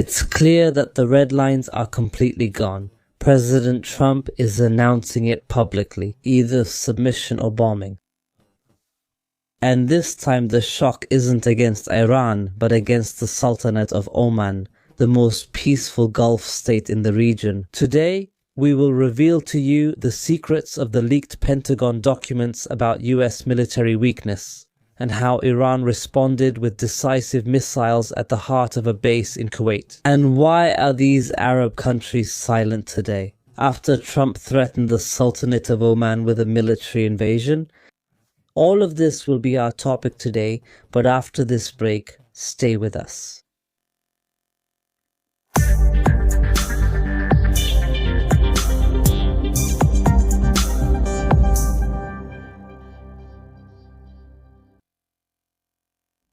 It's clear that the red lines are completely gone. President Trump is announcing it publicly, either submission or bombing. And this time the shock isn't against Iran, but against the Sultanate of Oman, the most peaceful Gulf state in the region. Today, we will reveal to you the secrets of the leaked Pentagon documents about US military weakness, and how Iran responded with decisive missiles at the heart of a base in Kuwait. And why are these Arab countries silent today, after Trump threatened the Sultanate of Oman with a military invasion? All of this will be our topic today, but after this break, stay with us.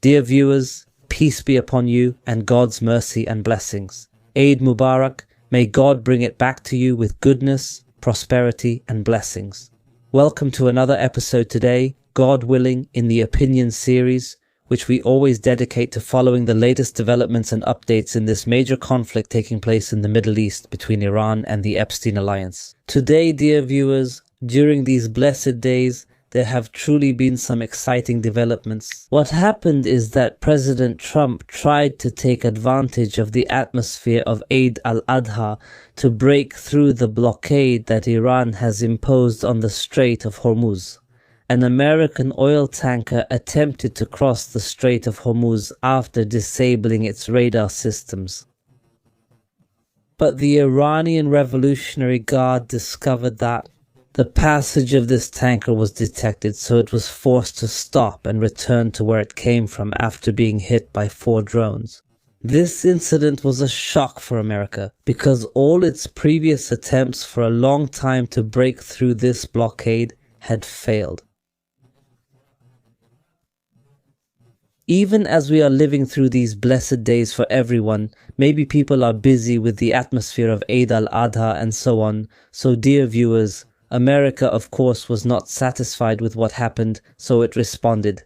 Dear viewers, peace be upon you and God's mercy and blessings. Eid Mubarak, may God bring it back to you with goodness, prosperity and blessings. Welcome to another episode today, God willing, in the Opinion series, which we always dedicate to following the latest developments and updates in this major conflict taking place in the Middle East between Iran and the Epstein Alliance. Today, dear viewers, during these blessed days, there have truly been some exciting developments. What happened is that President Trump tried to take advantage of the atmosphere of Eid al-Adha to break through the blockade that Iran has imposed on the Strait of Hormuz. An American oil tanker attempted to cross the Strait of Hormuz after disabling its radar systems. But the Iranian Revolutionary Guard discovered that the passage of this tanker was detected, so it was forced to stop and return to where it came from after being hit by 4 drones. This incident was a shock for America, because all its previous attempts for a long time to break through this blockade had failed. Even as we are living through these blessed days for everyone, maybe people are busy with the atmosphere of Eid al-Adha and so on, so dear viewers, America, of course, was not satisfied with what happened, so it responded.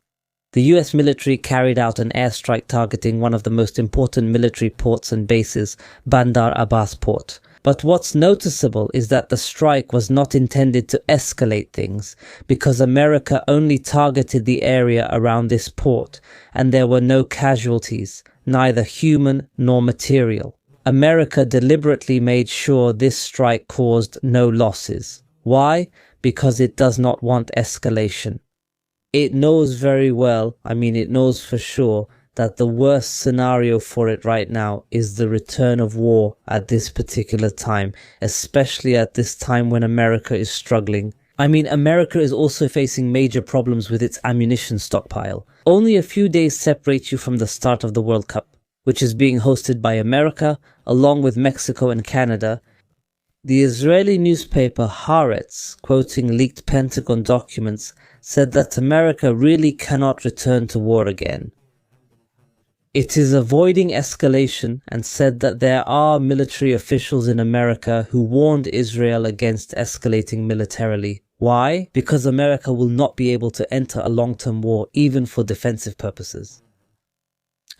The US military carried out an airstrike targeting one of the most important military ports and bases, Bandar Abbas port. But what's noticeable is that the strike was not intended to escalate things, because America only targeted the area around this port, and there were no casualties, neither human nor material. America deliberately made sure this strike caused no losses. Why? Because it does not want escalation. It knows very well, it knows for sure, that the worst scenario for it right now is the return of war at this particular time, especially at this time when America is struggling. America is also facing major problems with its ammunition stockpile. Only a few days separate you from the start of the World Cup, which is being hosted by America, along with Mexico and Canada. The Israeli newspaper Haaretz, quoting leaked Pentagon documents, said that America really cannot return to war again. It is avoiding escalation and said that there are military officials in America who warned Israel against escalating militarily. Why? Because America will not be able to enter a long-term war even for defensive purposes.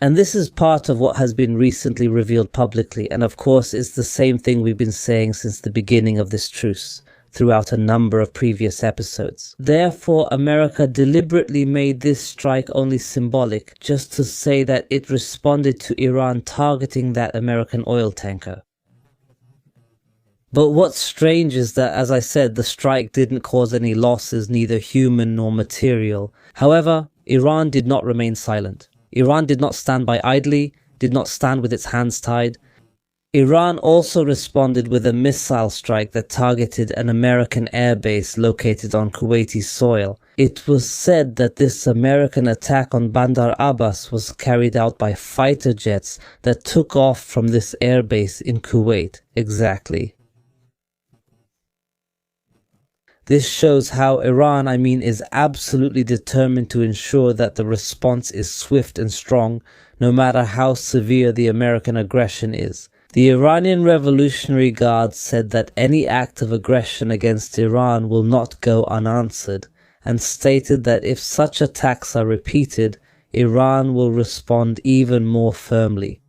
And this is part of what has been recently revealed publicly, and of course it's the same thing we've been saying since the beginning of this truce, throughout a number of previous episodes. Therefore, America deliberately made this strike only symbolic, just to say that it responded to Iran targeting that American oil tanker. But what's strange is that, as I said, the strike didn't cause any losses, neither human nor material. However, Iran did not remain silent. Iran did not stand by idly, did not stand with its hands tied. Iran also responded with a missile strike that targeted an American airbase located on Kuwaiti soil. It was said that this American attack on Bandar Abbas was carried out by fighter jets that took off from this airbase in Kuwait. Exactly. This shows how Iran, is absolutely determined to ensure that the response is swift and strong, no matter how severe the American aggression is. The Iranian Revolutionary Guard said that any act of aggression against Iran will not go unanswered, and stated that if such attacks are repeated, Iran will respond even more firmly.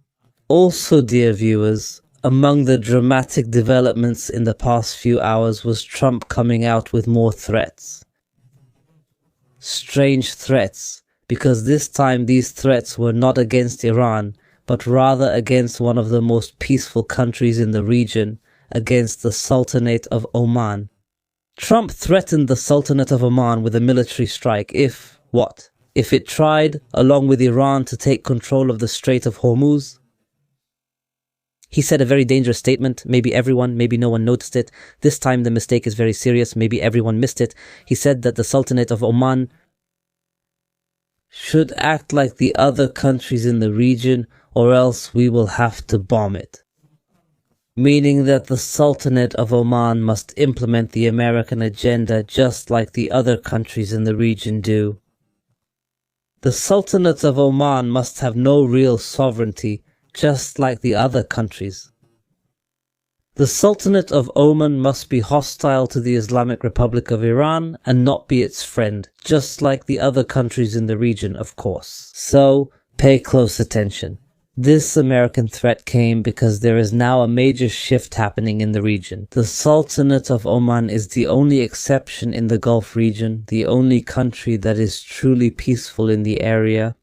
Also, dear viewers, among the dramatic developments in the past few hours was Trump coming out with more threats. Strange threats, because this time these threats were not against Iran, but rather against one of the most peaceful countries in the region, against the Sultanate of Oman. Trump threatened the Sultanate of Oman with a military strike if, what? If it tried, along with Iran, to take control of the Strait of Hormuz. He said a very dangerous statement. Maybe everyone, maybe no one noticed it. This time the mistake is very serious. Maybe everyone missed it. He said that the Sultanate of Oman should act like the other countries in the region, or else we will have to bomb it. Meaning that the Sultanate of Oman must implement the American agenda just like the other countries in the region do. The Sultanate of Oman must have no real sovereignty, just like the other countries. The Sultanate of Oman must be hostile to the Islamic Republic of Iran and not be its friend, just like the other countries in the region, of course. So, pay close attention. This American threat came because there is now a major shift happening in the region. The Sultanate of Oman is the only exception in the Gulf region, the only country that is truly peaceful in the area.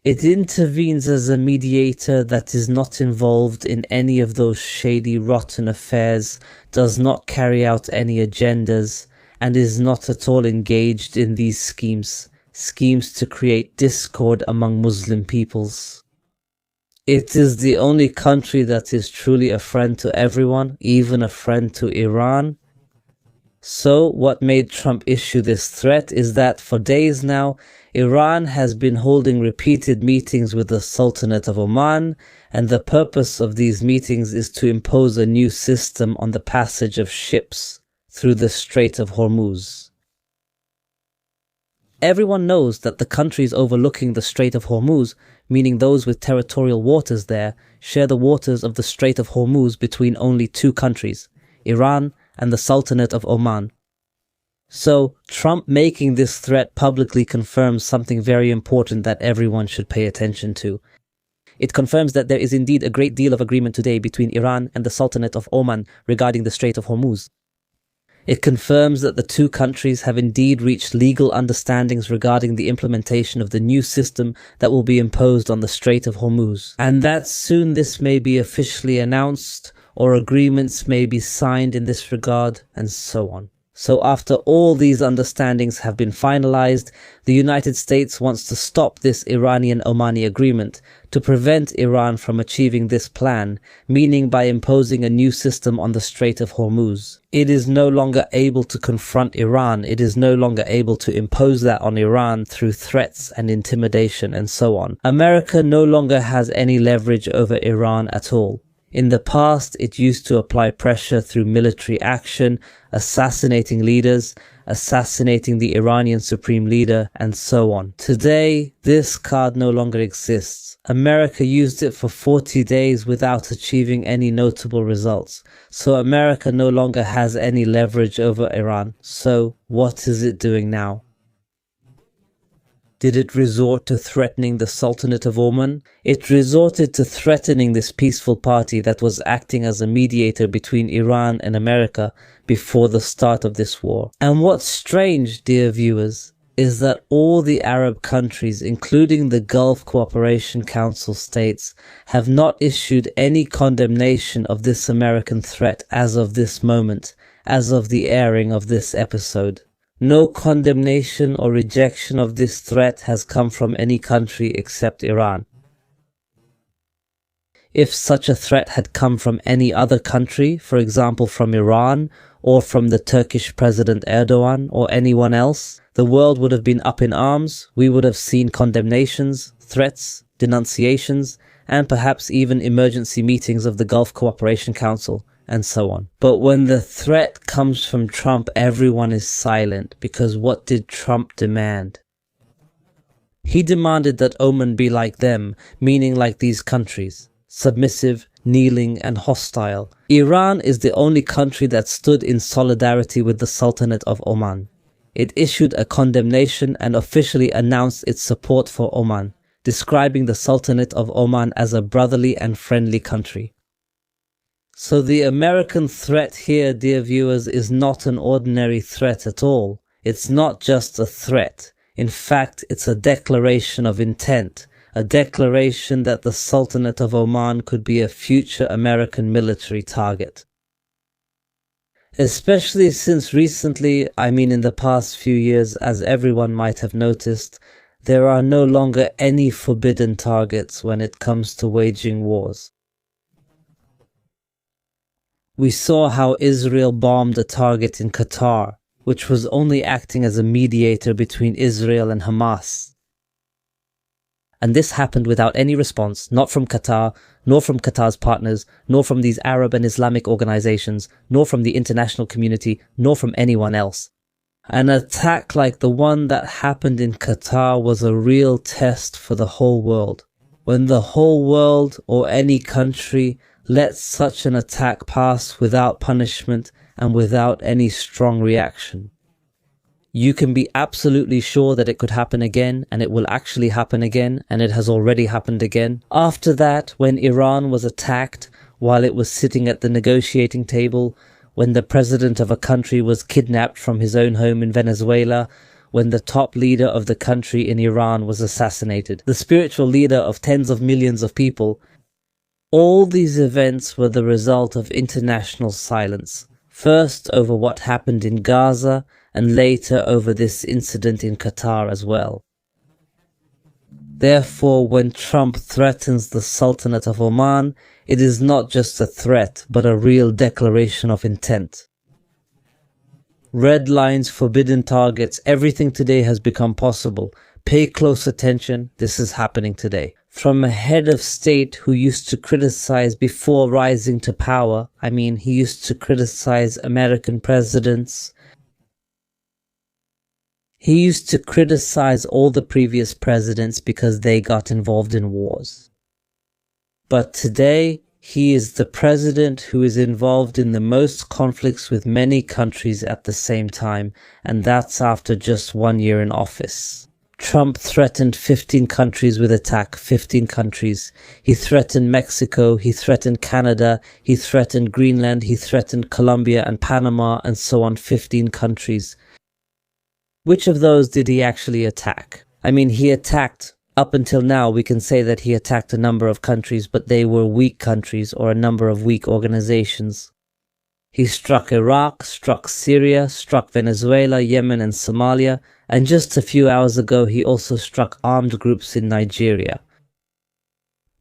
It intervenes as a mediator that is not involved in any of those shady, rotten affairs, does not carry out any agendas, and is not at all engaged in these schemes to create discord among Muslim peoples. It is the only country that is truly a friend to everyone, even a friend to Iran. So what made Trump issue this threat is that for days now, Iran has been holding repeated meetings with the Sultanate of Oman, and the purpose of these meetings is to impose a new system on the passage of ships through the Strait of Hormuz. Everyone knows that the countries overlooking the Strait of Hormuz, meaning those with territorial waters there, share the waters of the Strait of Hormuz between only two countries, Iran and the Sultanate of Oman. So, Trump making this threat publicly confirms something very important that everyone should pay attention to. It confirms that there is indeed a great deal of agreement today between Iran and the Sultanate of Oman regarding the Strait of Hormuz. It confirms that the two countries have indeed reached legal understandings regarding the implementation of the new system that will be imposed on the Strait of Hormuz, and that soon this may be officially announced, or agreements may be signed in this regard, and so on. So after all these understandings have been finalized, the United States wants to stop this Iranian-Omani agreement to prevent Iran from achieving this plan, meaning by imposing a new system on the Strait of Hormuz. It is no longer able to confront Iran, it is no longer able to impose that on Iran through threats and intimidation and so on. America no longer has any leverage over Iran at all. In the past, it used to apply pressure through military action, assassinating leaders, assassinating the Iranian supreme leader, and so on. Today, this card no longer exists. America used it for 40 days without achieving any notable results. So America no longer has any leverage over Iran. So what is it doing now? Did it resort to threatening the Sultanate of Oman? It resorted to threatening this peaceful party that was acting as a mediator between Iran and America before the start of this war. And what's strange, dear viewers, is that all the Arab countries, including the Gulf Cooperation Council states, have not issued any condemnation of this American threat as of this moment, as of the airing of this episode. No condemnation or rejection of this threat has come from any country except Iran. If such a threat had come from any other country, for example from Iran, or from the Turkish President Erdogan, or anyone else, the world would have been up in arms, we would have seen condemnations, threats, denunciations, and perhaps even emergency meetings of the Gulf Cooperation Council, and so on. But when the threat comes from Trump, everyone is silent, because what did Trump demand? He demanded that Oman be like them, meaning like these countries, submissive, kneeling, and hostile. Iran is the only country that stood in solidarity with the Sultanate of Oman. It issued a condemnation and officially announced its support for Oman. describing the Sultanate of Oman as a brotherly and friendly country. So the American threat here, dear viewers, is not an ordinary threat at all. It's not just a threat. In fact, it's a declaration of intent, a declaration that the Sultanate of Oman could be a future American military target. Especially since recently, in the past few years, as everyone might have noticed, there are no longer any forbidden targets when it comes to waging wars. We saw how Israel bombed a target in Qatar, which was only acting as a mediator between Israel and Hamas. And this happened without any response, not from Qatar, nor from Qatar's partners, nor from these Arab and Islamic organizations, nor from the international community, nor from anyone else. An attack like the one that happened in Qatar was a real test for the whole world. When the whole world or any country lets such an attack pass without punishment and without any strong reaction, you can be absolutely sure that it could happen again, and it will actually happen again, and it has already happened again. After that, when Iran was attacked while it was sitting at the negotiating table, when the president of a country was kidnapped from his own home in Venezuela, when the top leader of the country in Iran was assassinated, the spiritual leader of tens of millions of people, all these events were the result of international silence. First over what happened in Gaza, and later over this incident in Qatar as well. Therefore, when Trump threatens the Sultanate of Oman, it is not just a threat, but a real declaration of intent. Red lines, forbidden targets, everything today has become possible. Pay close attention, this is happening today. From a head of state who used to criticize before rising to power, he used to criticize American presidents. He used to criticize all the previous presidents because they got involved in wars. But today, he is the president who is involved in the most conflicts with many countries at the same time, and that's after just 1 year in office. Trump threatened 15 countries with attack, 15 countries. He threatened Mexico, he threatened Canada, he threatened Greenland, he threatened Colombia and Panama, and so on, 15 countries. Which of those did he actually attack? He attacked, up until now we can say that he attacked a number of countries, but they were weak countries or a number of weak organizations. He struck Iraq, struck Syria, struck Venezuela, Yemen and Somalia, and just a few hours ago he also struck armed groups in Nigeria.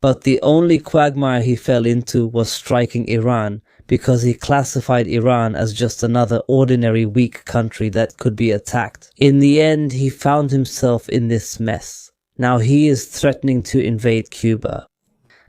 But the only quagmire he fell into was striking Iran, because he classified Iran as just another ordinary weak country that could be attacked. In the end, he found himself in this mess. Now he is threatening to invade Cuba.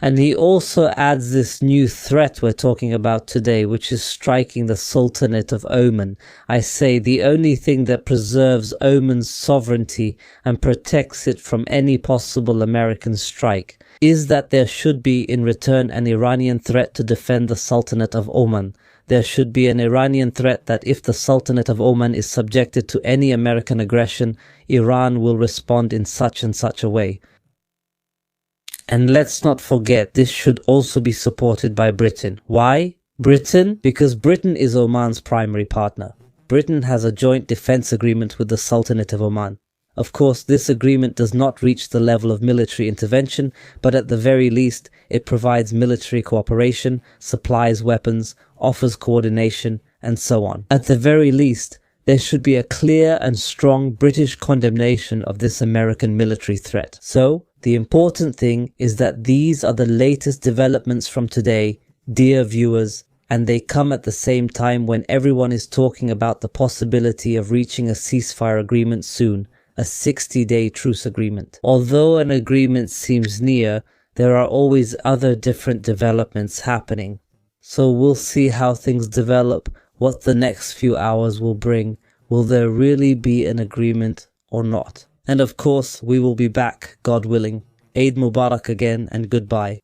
And he also adds this new threat we're talking about today, which is striking the Sultanate of Oman. I say the only thing that preserves Oman's sovereignty and protects it from any possible American strike is that there should be in return an Iranian threat to defend the Sultanate of Oman. There should be an Iranian threat that if the Sultanate of Oman is subjected to any American aggression, Iran will respond in such and such a way. And let's not forget, this should also be supported by Britain. Why? Britain? Because Britain is Oman's primary partner. Britain has a joint defense agreement with the Sultanate of Oman. Of course, this agreement does not reach the level of military intervention, but at the very least, it provides military cooperation, supplies weapons, offers coordination, and so on. At the very least, there should be a clear and strong British condemnation of this American military threat. So, the important thing is that these are the latest developments from today, dear viewers, and they come at the same time when everyone is talking about the possibility of reaching a ceasefire agreement soon, a 60-day truce agreement. Although an agreement seems near, there are always other different developments happening. So we'll see how things develop, what the next few hours will bring. Will there really be an agreement or not? And of course, we will be back, God willing. Eid Mubarak again, and goodbye.